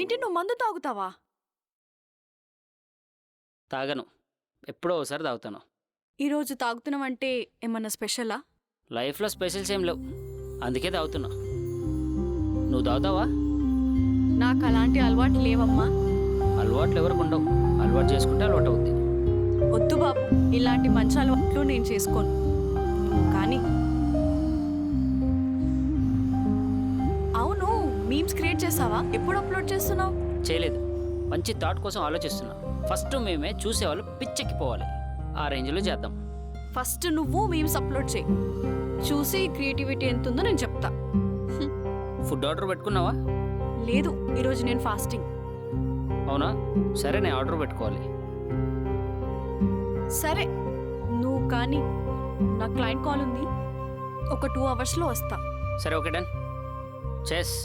ఏంటి నువ్వు మందు తాగుతావా? తాగను. ఎప్పుడో ఒకసారి తాగుతాను. ఈరోజు తాగుతున్నావంటే ఏమన్నా స్పెషలా? లైఫ్లో స్పెషల్స్ ఏం లేవు, అందుకే తాగుతున్నా. నువ్వు తాగుతావా? నాకు అలాంటి అలవాటు లేవమ్మా. అలవాట్లు ఎవరికి ఉండవు, అలవాటు చేసుకుంటే అలవాటు అవుద్ది. వద్దు బాబు, ఇలాంటి మంచి అలవాట్లు నేను చేసుకోను. కానీ అవును, మీమ్స్ క్రియేట్ చేసావా? ఎప్పుడు అప్లోడ్ చేస్తున్నావు? చేయలేదు, మంచి థాట్ కోసం ఆలోచిస్తున్నా. ఫస్ట్ మేమే చూసేవాళ్ళు పిచ్చెక్కిపోవాలి, ఆ రేంజ్లో చేద్దాం. ఫస్ట్ నువ్వు మీమ్స్ అప్లోడ్ చేయి, చూసి క్రియేటివిటీ ఎంత ఉందో నేను చెప్తా. ఫుడ్ ఆర్డర్ పెట్టుకున్నావా? లేదు, ఈరోజు నేను ఫాస్టింగ్. అవునా? సరే, నేను ఆర్డర్ పెట్టుకోవాలి. సరే నువ్వు కానీ, నా క్లయింట్ కాల్ ఉంది, ఒక 2 అవర్స్లో వస్తా. సరే, ఓకే, డన్. చెస్.